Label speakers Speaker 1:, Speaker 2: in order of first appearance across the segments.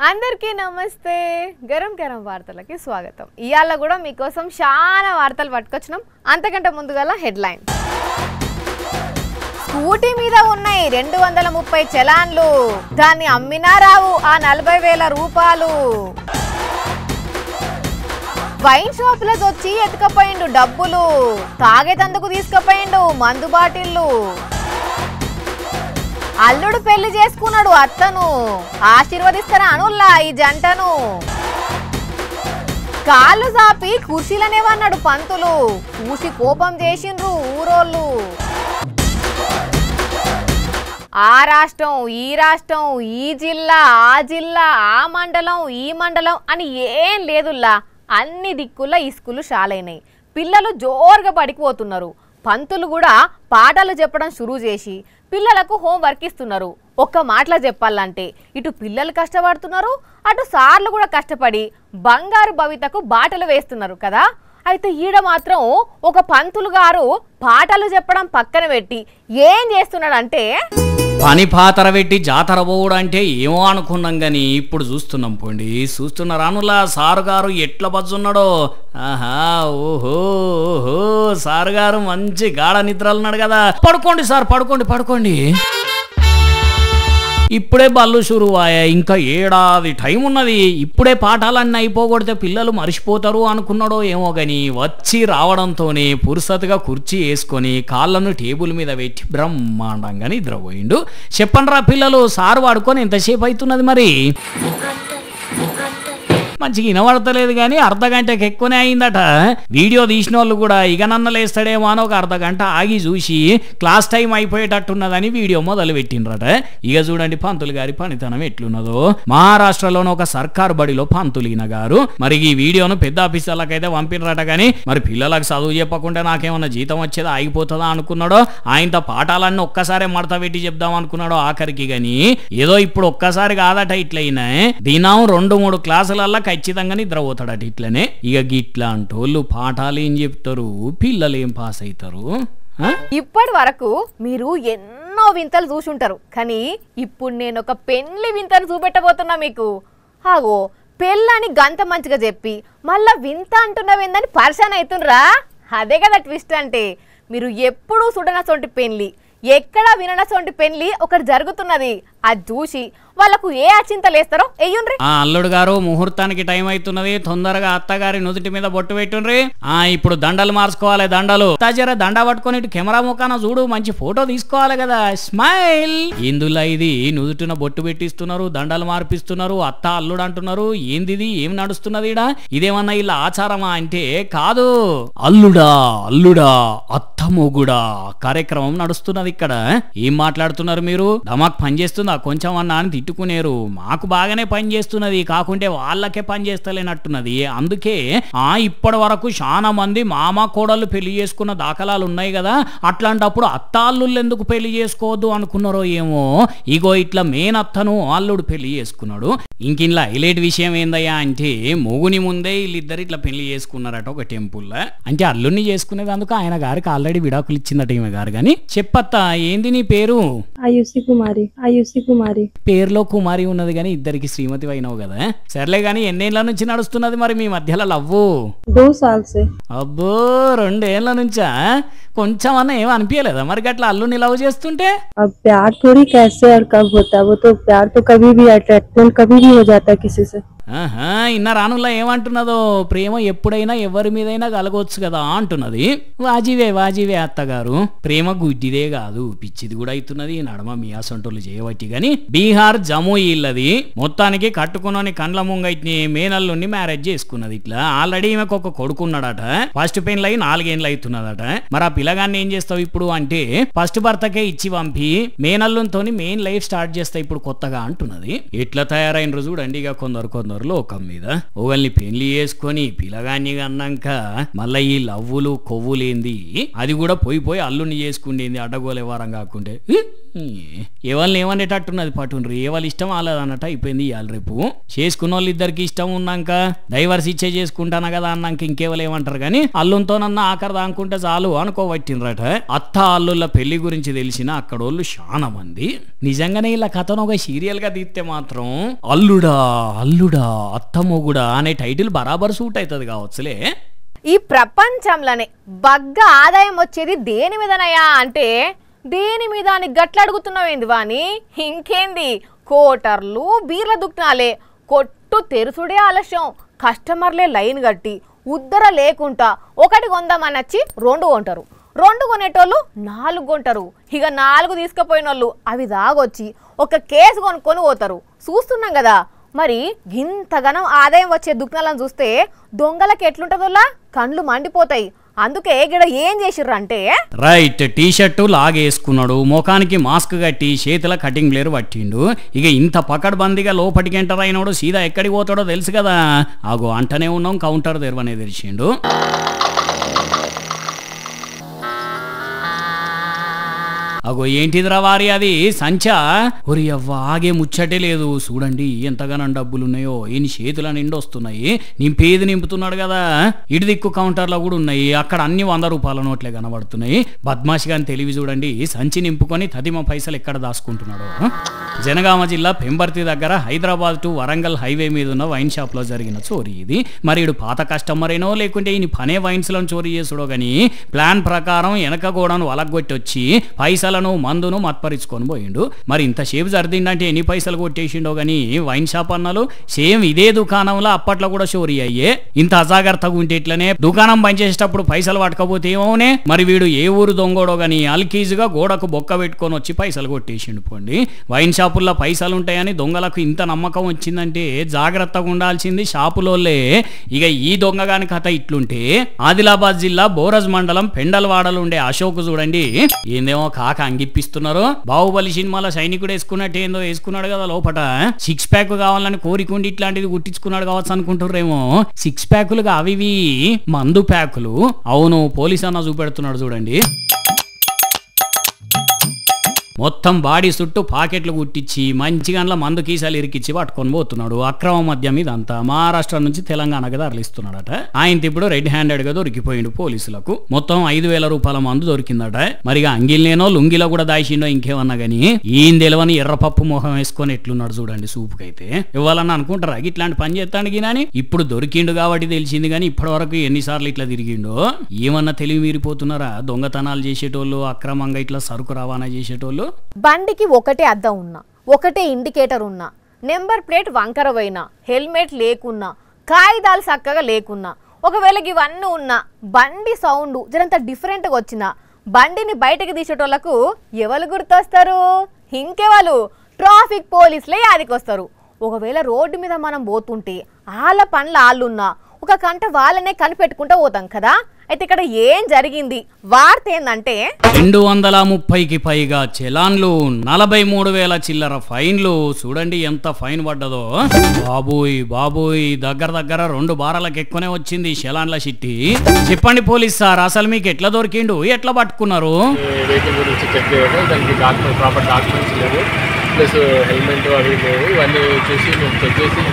Speaker 1: అందరికీ నమస్తే గరం గరం వార్తలకి స్వాగతం. ఇయాల కూడా మీకోసం చాలా వార్తలు పట్టుకొచ్చినాం. అంతకంటే ముందుగా హెడ్లైన్. స్కూటీ మీద ఉన్నాయి 230 చలాన్లు, దాన్ని అమ్మినా రావు ఆ 40,000 రూపాయలు. వైన్ షాపులకు వచ్చి ఎత్తుకపోయిండు డబ్బులు, తాగేతందుకు తీసుకుపోయిండు మందు బాటిళ్ళు. అల్లుడు పెళ్లి చేసుకున్నాడు అత్తను, ఆశీర్వదిస్తారా అనుల్లా ఈ జంటను. కాళ్ళు చాపి కుర్చీలనేవన్నాడు పంతులు, చూసి కోపం చేసిండ్రు ఊరోళ్ళు. ఆ రాష్ట్రం ఈ రాష్ట్రం, ఈ జిల్లా ఆ జిల్లా, ఆ మండలం ఈ మండలం అని ఏం లేదుల్లా, అన్ని దిక్కుల ఈ స్కూలు షాలైనాయి. పిల్లలు జోరుగా పడిపోతున్నారు. పంతులు కూడా పాఠాలు చెప్పడం షురూ చేసి పిల్లలకు హోంవర్క్ ఇస్తున్నారు. ఒక్క మాటలో చెప్పాలంటే ఇటు పిల్లలు కష్టపడుతున్నారు, అటు సార్లు కూడా కష్టపడి బంగారు భవితకు బాటలు వేస్తున్నారు కదా. అయితే ఈడ మాత్రం ఒక పంతులు గారు పాఠాలు చెప్పడం పక్కన పెట్టి ఏం చేస్తున్నాడంటే
Speaker 2: పని పాతర పెట్టి జాతర పోవడం అంటే ఏమో అనుకున్నాం గాని ఇప్పుడు చూస్తున్నాం. పోండి చూస్తున్నారు అనులా సారు గారు ఎట్లా బజ్జున్నాడో. ఆహా ఓహో ఓహో సారు గారు మంచి గాఢ నిద్రలు ఉన్నాడు కదా. పడుకోండి సార్, పడుకోండి పడుకోండి. ఇప్పుడే బళ్ళు షురువాయా, ఇంకా ఏడాది టైం ఉన్నది. ఇప్పుడే పాఠాలన్నీ అయిపోగొడితే పిల్లలు మర్చిపోతారు అనుకున్నాడో ఏమో గాని వచ్చి రావడంతోనే పురుసతుగా కుర్చీ వేసుకొని కాళ్ళను టేబుల్ మీద పెట్టి బ్రహ్మాండంగా నిద్రపోయిండు. చెప్పండి రా పిల్లలు, సారు వాడుకొని ఎంతసేపు అవుతున్నది మరి? మంచిగా వినబడతలేదు కానీ అర్ధగంటకి ఎక్కువనే అయిందట. వీడియో తీసిన వాళ్ళు కూడా ఇక నన్నలేస్తాడేమో అని ఒక అర్ధగంట ఆగి చూసి క్లాస్ టైం అయిపోయేటట్టున్నదని వీడియో మొదలు పెట్టిండ్రట. ఇక చూడండి పంతులు గారి పనితనం ఎట్లున్నదో. మహారాష్ట్రలోని ఒక సర్కారు బడిలో పంతులీన గారు మరి ఈ వీడియోను పెద్ద ఆఫీసర్లకైతే పంపినరట. కానీ మరి పిల్లలకు చదువు చెప్పకుండా నాకేమన్నా జీతం వచ్చేదా ఆగిపోతుందా అనుకున్నాడో, ఆయనతో పాఠాలన్నీ ఒక్కసారే మడత పెట్టి చెప్దాం అనుకున్నాడో ఆఖరికి. గాని ఏదో ఇప్పుడు ఒక్కసారి కాదట ఇట్లయినా దినం 2-3 క్లాసులల్లా ఖచ్చితంగా నిద్రపోతాడట ఇట్లనే. ఇక గిట్లా అంటోళ్ళు పాఠాలు ఏం చెప్తారు, పిల్లలు ఏం పాస్ అవుతారు?
Speaker 1: ఇప్పటి వరకు మీరు ఎన్నో వింతలు చూసుంటారు, కానీ ఇప్పుడు నేను ఒక పెళ్లి వింతను చూపెట్టబోతున్నా మీకు. ఆగో పెళ్ళని గంత మంచిగా చెప్పి మళ్ళా వింత అంటున్నావేందని పరిశాన్ అవుతుండ్రా. అదే కదా ట్విస్ట్ అంటే. మీరు ఎప్పుడూ చూడనసొంటి పెళ్లి, ఎక్కడా విననసొంటి పెళ్లి ఒకటి జరుగుతున్నది. అది చూసి వాళ్ళకు ఏ అచింతలు వేస్తారో ఎయ్యుండ్రి.
Speaker 2: అల్లుడు గారు ముహూర్తానికి టైం అవుతున్నది, తొందరగా అత్తగారి నుదుటి మీద బొట్టు పెట్టుండ్రి. ఇప్పుడు దండలు మార్చుకోవాలి. దండలు తాజారా దండ పట్టుకొని ఇటు కెమెరా ముఖాన చూడు, మంచి ఫోటో తీసుకోవాలి కదా. స్మైల్. ఇందులో ఇది నుదుటిన బొట్టు పెట్టిస్తున్నారు, దండలు మార్పిస్తున్నారు, అత్త అల్లుడు అంటున్నారు. ఏంది ఏం నడుస్తున్నది ఇడా? ఇదేమన్నా ఇలా ఆచారమా అంటే కాదు, అల్లుడా అల్లుడా అత్త మొగుడా కార్యక్రమం నడుస్తున్నది ఇక్కడ. ఏం మాట్లాడుతున్నారు మీరు? ధమాక్ పని చేస్తుందా కొంచెం అన్నా అని తిట్టుకునేరు. మాకు బాగానే పని చేస్తున్నది, కాకుంటే వాళ్ళకే పని చేస్తలేనట్టున్నది. అందుకే ఇప్పటి వరకు చాలా మంది మామ కోడళ్ళు పెళ్లి చేసుకున్న దాఖలాలు ఉన్నాయి కదా. అట్లాంటప్పుడు అత్తాల్లుళ్ళు ఎందుకు పెళ్లి చేసుకోవద్దు అనుకున్నారో ఏమో. ఇగో ఇట్లా మేనత్తను అల్లుడు పెళ్లి చేసుకున్నాడు. ఇంకింలా హైలైట్ విషయం ఏందయ్యా అంటే మొగుని ముందే వీళ్ళిద్దరు ఇట్లా పెళ్లి చేసుకున్నారట ఒక టెంపుల్లో. అంటే అల్లుడిని చేసుకునేది అందుకు ఆయన గారికి ఆల్రెడీ విడాకులు ఇచ్చిందట ఈమె గారు. కానీ చెప్పత్తా ఏంది నీ పేరు?
Speaker 3: ఆయుషి కుమారి. ఆయుషి కుమారి.
Speaker 2: పేరులో కుమారి ఉన్నది కానీ ఇద్దరికి శ్రీమతి అయినావు కదా. సర్లే గాని ఎన్నేళ్ల నుంచి నడుస్తున్నది మరి మీ మధ్యలో లవ్వు?
Speaker 3: 2 साल से.
Speaker 2: అబ్బో 2 ఏళ్ల నుంచా? కొంచెం అన్న ఏమో అనిపించలేదా మరి గట్లా అల్లుని లవ్ చేస్తుంటే?
Speaker 3: अब प्यार थोड़ी कैसे और कब होता है, वो तो प्यार तो कभी भी अट्रैक्शन कभी भी हो जाता है किसी से.
Speaker 2: ఇన్న రానుల్లా ఏమంటున్నదో, ప్రేమ ఎప్పుడైనా ఎవరి మీదైనా కలగొచ్చు కదా అంటున్నది. వాజివే అత్తగారు, ప్రేమ గుడ్డిదే కాదు పిచ్చిది కూడా అవుతున్నది. నడమ మీ అసంటోళ్ళు చేయబట్టి. గాని బీహార్ జమ్మూ ఇల్లది మొత్తానికి కట్టుకున్నని కండ్ల ముంగైట్ని మేనల్లుని మ్యారేజ్ చేసుకున్నది. ఇట్లా ఆల్రెడీ ఈమెకు ఒక కొడుకున్నాడట. ఫస్ట్ పెయిన్ లై 4 ఏళ్ళు అవుతున్నదట. మరి ఆ పిల్లగాన్ని ఏం చేస్తావు ఇప్పుడు అంటే ఫస్ట్ భర్తకే ఇచ్చి పంపి మేనల్లుతో మెయిన్ లైఫ్ స్టార్ట్ చేస్తా ఇప్పుడు కొత్తగా అంటున్నది. ఎట్లా తయారైనరు చూడండి. ఇక కొందరు బతుకుతున్నారు లోకం మీద. ఒకళ్ళని పెళ్లి చేసుకొని పిల్లగాన్ని అన్నాక మళ్ళీ ఈ లవ్వులు కొవ్వులేంది అది కూడా పోయి అల్లుని చేసుకుండేంది అడ్డగోలే వారం కాకుంటే ఎవరిని ఏమనేటట్టున్నది పట్టుండ్రి. ఎవరి ఇష్టం వాళ్ళదన్నట్టు అయిపోయింది. ఇవాళ రేపు చేసుకున్న వాళ్ళు ఇద్దరికి ఇష్టం ఉన్నాక డైవర్స్ ఇచ్చే చేసుకుంటాను కదా అన్నాక ఇంకేవాళ్ళు ఏమంటారు కానీ అల్లునితోనన్నా ఆఖరి దానుకుంటే చాలు అనుకోబట్టినరట. అత్త అల్లుళ్ళ పెళ్లి గురించి తెలిసిన అక్కడోళ్ళు చాలా మంది. నిజంగానే ఇలా కథను ఒక సీరియల్ గా తీస్తే మాత్రం అల్లుడా అల్లుడా అత్తమ్మగుడా అనే టైటిల్ బరాబర్ సూట్ అవుతుంది కావచ్చులే.
Speaker 1: ఈ ప్రపంచంలోనే బగ్గా ఆదాయం వచ్చేది దేని మీదనయ్యా అంటే దేని మీద అని గట్ల అడుగుతున్నావేంది వాని? ఇంకేంది కోటర్లు బీర్ల దుక్నాలే, కొట్టు తెరుసుడే ఆలస్యం, కస్టమర్లే లైన్ కట్టి ఉద్దర లేకుండా ఒకటి కొందామని వచ్చి 2 కొంటారు, 2 కొనేటోళ్ళు 4 కొంటారు. ఇక 4 తీసుకుపోయిన వాళ్ళు అవి దాగొచ్చి ఒక కేసు కొనుక్కొని పోతారు. చూస్తున్నాం కదా మరి. ఇంతగానం ఆదాయం వచ్చే దుకాణాలను చూస్తే దొంగలకి ఎట్లుంటుందోలా కండ్లు మండిపోతాయి. అందుకే ఇక్కడ ఏం చేసిర్రు అంటే
Speaker 2: రైట్ టీ షర్టు లాగేసుకున్నాడు, ముఖానికి మాస్క్ కట్టి చేతుల కటింగ్ బ్లేర్ పట్టిండు. ఇక ఇంత పకడ్బందీగా లోపలికి ఎంటర్ అయినాడు సీదా ఎక్కడికి పోతాడో తెలుసు కదా. ఆగో అంటనే ఉన్నాం కౌంటర్ తెరవనే తెరిచిండు. అగో ఏంటిదిరా వారి అది సంచా? ఒరి అవ్వ ఆగే ముచ్చటే లేదు. చూడండి ఎంతగానో డబ్బులున్నాయో ఈయన చేతుల నిండి వస్తున్నాయి. నింపేది నింపుతున్నాడు కదా. ఇటు దిక్కు కౌంటర్లో కూడా ఉన్నాయి. అక్కడ అన్ని 100 రూపాయల నోట్లే కనబడుతున్నాయి. బద్మాషి గాని తెలివి చూడండి. సంచి నింపుకొని తదిమ పైసలు ఎక్కడ దాచుకుంటున్నాడు. జనగామ జిల్లా పెంబర్తి దగ్గర హైదరాబాద్ టు వరంగల్ హైవే మీద ఉన్న వైన్ షాప్ లో జరిగిన చోరీ ఇది. మరి ఇడు పాత కస్టమర్ ఏనో లేకుంటే ఈయన పనే వైన్స్ లను చోరీ చేసుడో గాని ప్లాన్ ప్రకారం వెనక గోడను వలగొట్టి వచ్చి పైసలను మందును మత్పరించుకొని పోయిండు. మరి ఇంతసేపు జరిగిందంటే ఎన్ని పైసలు కొట్టేసిండో గాని వైన్ షాప్ అన్నలు సేమ్ ఇదే దుకాణంలో అప్పట్లో కూడా చోరీ అయ్యే. ఇంత అజాగ్రత్తగా ఉంటే ఇట్లనే దుకాణం పనిచేసేటప్పుడు పైసలు పట్టకపోతే ఏమోనే. మరి వీడు ఏ ఊరు దొంగోడో గాని అల్కీజుగా గోడకు బొక్క పెట్టుకొని వచ్చి పైసలు కొట్టేసిండు. పోండి వైన్ షాపుల్లో పైసలు ఉంటాయని దొంగలకు ఇంత నమ్మకం వచ్చిందంటే జాగ్రత్తగా ఉండాల్సింది షాపులోళ్ళే. ఇక ఈ దొంగగాని కథ ఇట్లుంటే ఆదిలాబాద్ జిల్లా బోరజ్ మండలం పెండల్వాడలు ఉండే అశోక్ చూడండి ఏందేమో కాక అంగిప్పిస్తున్నారు. బాహుబలి సినిమాలో సైనికుడు వేసుకున్నట్టు ఏందో వేసుకున్నాడు కదా లోపట. 6 ప్యాక్ కావాలని కోరికుండి ఇట్లాంటిది గుట్టించుకున్నాడు కావచ్చు అనుకుంటుర్రేమో. 6 ప్యాకులుగా అవివి మందు ప్యాకులు. అవును పోలీస్ అన్న చూపెడుతున్నాడు చూడండి. మొత్తం బాడీ చుట్టూ పాకెట్లు కుట్టించి మంచిగా మందు కీసాలు ఇరికిచ్చి పట్టుకొని పోతున్నాడు. అక్రమ మద్యం ఇదంతా మహారాష్ట్ర నుంచి తెలంగాణకి తరలిస్తున్నాడట. ఆయన ఇప్పుడు రెడ్ హ్యాండెడ్ గా దొరికిపోయిండు పోలీసులకు. మొత్తం 5,000 రూపాయల మందు దొరికిందట. మరిగా అంగిల్నేనో లుంగిలో కూడా దాచిండో ఇంకేమన్నా గానీ ఈయన తెలవని ఎర్రపప్పు మొహం వేసుకొని ఎట్లున్నాడు చూడండి. సూపుకైతే ఇవ్వాలన్నా అనుకుంటారా ఇట్లాంటి పని చేస్తాడు గినాని. ఇప్పుడు దొరికిండు కాబట్టి తెలిసింది కానీ ఇప్పటి వరకు ఎన్నిసార్లు ఇట్లా తిరిగిండో. ఏమన్నా తెలివి మీరిపోతున్నారా? దొంగతనాలు చేసేటోళ్ళు, అక్రమంగా ఇట్లా సరుకు రవాణా చేసేటోళ్ళు.
Speaker 1: బండికి ఒకటే అద్దం ఉన్నా, ఒకటే ఇండికేటర్ ఉన్నా, నెంబర్ ప్లేట్ వంకర పోయినా, హెల్మెట్ లేకున్నా, కాగితాలు చక్కగా లేకున్నా, ఒకవేళ ఇవన్నీ ఉన్నా బండి సౌండ్ జరంత డిఫరెంట్గా వచ్చినా బండిని బయటకు తీసేటోళ్లకు ఎవరు గుర్తొస్తారు? ఇంకెవరు? ట్రాఫిక్ పోలీసులే యాదికొస్తారు. ఒకవేళ రోడ్డు మీద మనం పోతుంటే వాళ్ళ పనులు వాళ్ళున్నా ఒక కంట వాళ్ళనే కనిపెట్టుకుంటూ పోతాం కదా. అయితే ఇక్కడ ఏం జరిగింది? వార్త ఏందంటే
Speaker 2: 230కి పైగా చలాన్లు, 43,000 చిల్లర ఫైన్లు. చూడండి ఎంత ఫైన్ పడ్డదో. బాబోయ్ బాబోయ్ దగ్గర 2 బారాలకు ఎక్కువనే వచ్చింది చలాన్ల చిట్టి. చెప్పండి పోలీస్ సార్ అసలు మీకు ఎట్లా దొరికిండు, ఎట్లా పట్టుకున్నారు?
Speaker 4: ప్లస్ హెల్మెట్ అవి లేవు. ఇవన్నీ చూసి మేము చెక్ చేసి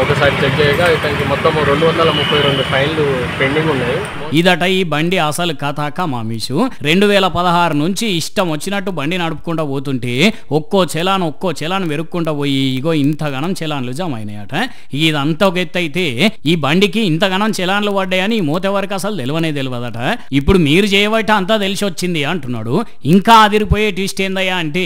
Speaker 4: ఒకసారి చెక్ చేయగా ఇతనికి మొత్తం 232 ఫైన్లు పెండింగ్ ఉన్నాయి.
Speaker 2: ఇదట ఈ బండి అసలు కథాక మామీషు. 2016 నుంచి ఇష్టం వచ్చినట్టు బండి నడుపుకుంటూ పోతుంటే ఒక్కో చలాన్ వెరుక్కుంటూ పోయి ఇగో ఇంతగానం చలాన్లు జమ అయినాయట. ఇదంతా ఒక ఎత్తు అయితే ఈ బండికి ఇంతగానం చలాన్లు పడ్డాయని మోతే వరకు అసలు తెలియదట. ఇప్పుడు మీరు చేయబట్టి అంతా తెలిసి వచ్చింది అంటున్నాడు. ఇంకా అదిరిపోయే ట్విస్ట్ ఏందయ్యా అంటే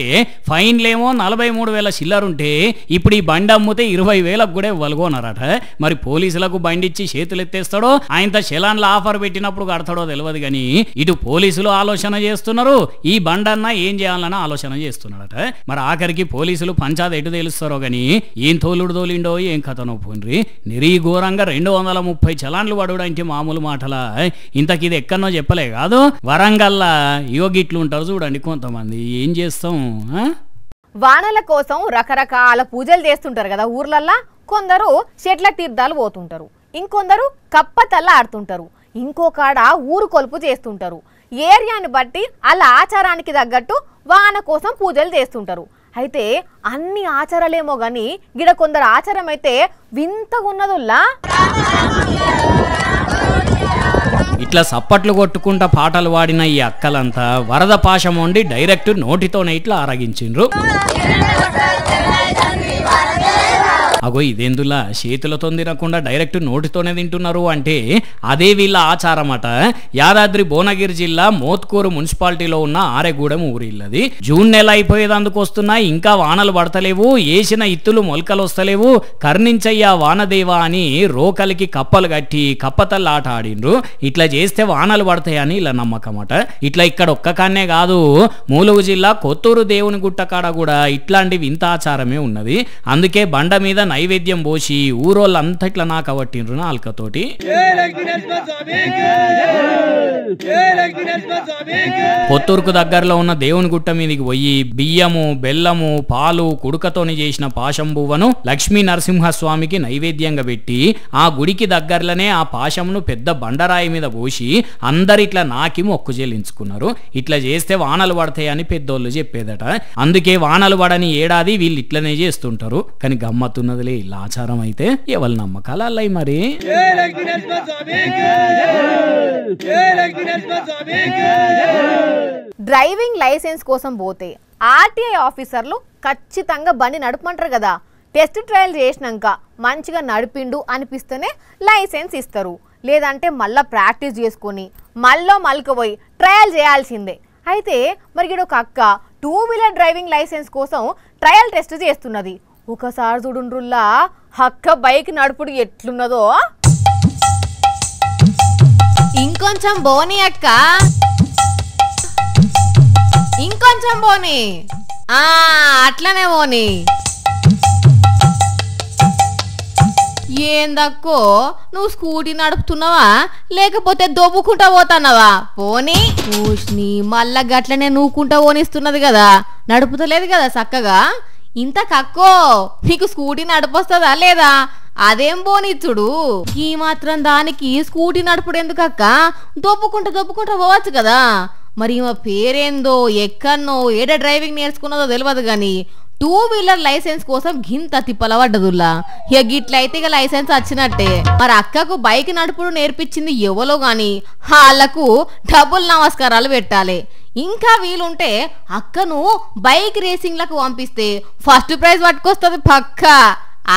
Speaker 2: ఫైన్లేమో 43,000 చిల్లరుంటే ఇప్పుడు ఈ బండి అమ్మితే 20,000కు కూడా ఇవ్వగోనరట. మరి పోలీసులకు బండి ఇచ్చి చేతులు ఎత్తేస్తాడో ఆయనతో చలాన్ల ఆఫర్ పెట్టినప్పుడు కడతాడో తెలియదు కానీ ఇటు పోలీసులు ఆలోచన చేస్తున్నారు, ఈ బండన్న ఏం చేయాలన్న ఆలోచన చేస్తున్నాడట. మరి ఆఖరికి పోలీసులు పంచాయతీ ఎటు తెలుస్తారో గాని ఏం తోలుడు ఏం కథనో పోన్రి. నిరీ ఘోరంగా 230 చలాన్లు పడుడంటే మామూలు మాటలా. ఇంతకి ఇది ఎక్కడనో చెప్పలే కాదు, వరంగల్లా యోగిట్లు ఉంటారు చూడండి కొంతమంది. ఏం చేస్తాం?
Speaker 1: వానల కోసం రకరకాల పూజలు చేస్తుంటారు కదా ఊర్లల్లా. కొందరు చెట్ల తీర్థాలు పోతుంటారు, ఇంకొందరు కప్పతల్ల ఆడుతుంటారు, ఇంకో కాడ ఊరు కొలుపు చేస్తుంటారు. ఏరియాని బట్టి అలా ఆచారానికి తగ్గట్టు వాన కోసం పూజలు చేస్తుంటారు. అయితే అన్ని ఆచారాలేమో గాని గిడ కొందరు ఆచారం అయితే వింతగా ఉన్నదుల్లా.
Speaker 2: ఇట్లా సప్పట్లు కొట్టుకుంటా పాటలు పాడిన ఈ అక్కలంతా వరద పాశం వండి డైరెక్ట్ నోటితోనే ఇట్లా ఆరగించిండ్రు. అగో ఇదేందులా చేతులతో తినకుండా డైరెక్ట్ నోటితోనే తింటున్నారు అంటే అదే వీళ్ళ ఆచారం అట. యాదాద్రి భువనగిరి జిల్లా మోత్కూరు మున్సిపాలిటీలో ఉన్న ఆరెగూడెం ఊరిల్లది. జూన్ నెల అయిపోయేదందుకు వస్తున్నా ఇంకా వానలు పడతలేవు, వేసిన ఇత్తులు మొలకలు వస్తలేవు, కర్ణించయ్యా వానదేవా అని రోకలికి కప్పలు కట్టి కప్పతల్ల ఆట ఆడిండ్రు. ఇట్లా చేస్తే వానలు పడతాయని ఇలా నమ్మకం అట. ఇట్లా ఇక్కడ ఒక్క కాన్నే కాదు, ములుగు జిల్లా కొత్తూరు దేవుని గుట్ట కాడ కూడా ఇట్లాంటి వింత ఆచారమే ఉన్నది. అందుకే బండ మీద నైవేద్యం పోసి ఊరోళ్ళంతా ఇట్లా నాకు అవట్టిండ్రు నాల్కతోటి. కొత్తూరుకు దగ్గరలో ఉన్న దేవుని గుట్ట మీదకి పోయి బియ్యము, బెల్లము, పాలు, కుడుకతోని చేసిన పాశం బువ్వను లక్ష్మీ నరసింహస్వామికి నైవేద్యంగా పెట్టి ఆ గుడికి దగ్గరలోనే ఆ పాశమును పెద్ద బండరాయి మీద పోసి అందరిట్లా నాకి మొక్కు చెల్లించుకున్నారు. ఇట్లా చేస్తే వానలు పడతాయని పెద్దోళ్ళు చెప్పేదట. అందుకే వానలు పడని ఏడాది వీళ్ళు ఇట్లనే చేస్తుంటారు. కానీ గమ్మత్తున్నదిలే ఇలా ఆచారం అయితే ఎవరి నమ్మకాలు అల్లయి మరి.
Speaker 1: డ్రైవింగ్ లైసెన్స్ కోసం పోతే ఆర్టీఐ ఆఫీసర్లు ఖచ్చితంగా బండి నడపమంటారు కదా. టెస్ట్ ట్రయల్ చేసినాక మంచిగా నడిపిండు అనిపిస్తేనే లైసెన్స్ ఇస్తారు. లేదంటే మళ్ళీ ప్రాక్టీస్ చేసుకొని మళ్ళీ ట్రయల్ చేయాల్సిందే. అయితే మరి ఒక అక్క 2 వీలర్ డ్రైవింగ్ లైసెన్స్ కోసం ట్రయల్ టెస్ట్ చేస్తున్నది. ఒకసారి చూడుండ్రుల్లా అక్క బైక్ నడుపుడు ఎట్లున్నదో. ఇంకొంచెం బోని అక్క, ఇంకొంచెం బోని, అట్లనే బోని. ఏందక్కో నువ్వు స్కూటీ నడుపుతున్నావా లేకపోతే దొబ్బుకుంటా పోతున్నావా? పోనీ ఊష్ని మళ్ళా గట్లనే నూకుంటా పోనిస్తున్నది కదా, నడుపుతలేదు కదా చక్కగా. ఇంత కక్కో నీకు స్కూటీ నడిపొస్తుందా లేదా? అదేం పోనిచ్చుడు. ఈ మాత్రం దానికి స్కూటీ నడుపుడు ఎందుకక్క? దొబ్బుకుంటా పోవచ్చు కదా. మరి మా పేరేందో ఎక్కన్నో ఏడ డ్రైవింగ్ నేర్చుకున్నదో తెలియదు కానీ 2 వీలర్ లైసెన్స్ కోసం గింత తిప్పలవడ్డదుల్లా. ఇక గిట్లయితే ఇక లైసెన్స్ వచ్చినట్టే. మరి అక్కకు బైక్ నడుపుడు నేర్పించింది ఎవలో గాని వాళ్ళకు డబుల్ నమస్కారాలు పెట్టాలి. ఇంకా వీలుంటే అక్కను బైక్ రేసింగ్లకు పంపిస్తే ఫస్ట్ ప్రైజ్ పట్టుకొస్తుంది పక్కా.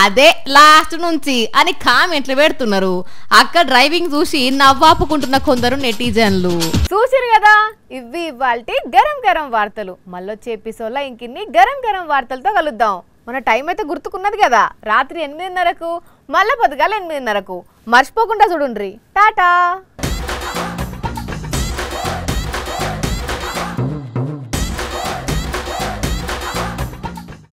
Speaker 1: అదే లాస్ట్ నుంచి అని కామెంట్లు పెడుతున్నారు. అక్క డ్రైవింగ్ చూసి నవ్వాపుకుంటున్న కొందరు నెటిజన్లు. చూసిరు కదా, ఇవి ఇవాల్టి గరం గరం వార్తలు. మళ్ళొచ్చే ఎపిసోడ్లో ఇంకిన్ని గరం గరం వార్తలతో కలుద్దాం. మన టైం అయితే గుర్తుకున్నది కదా, రాత్రి 8:30కు మళ్ళీ పొద్దుగాల 8:30కు. మర్చిపోకుండా చూడుండ్రి. టాటా.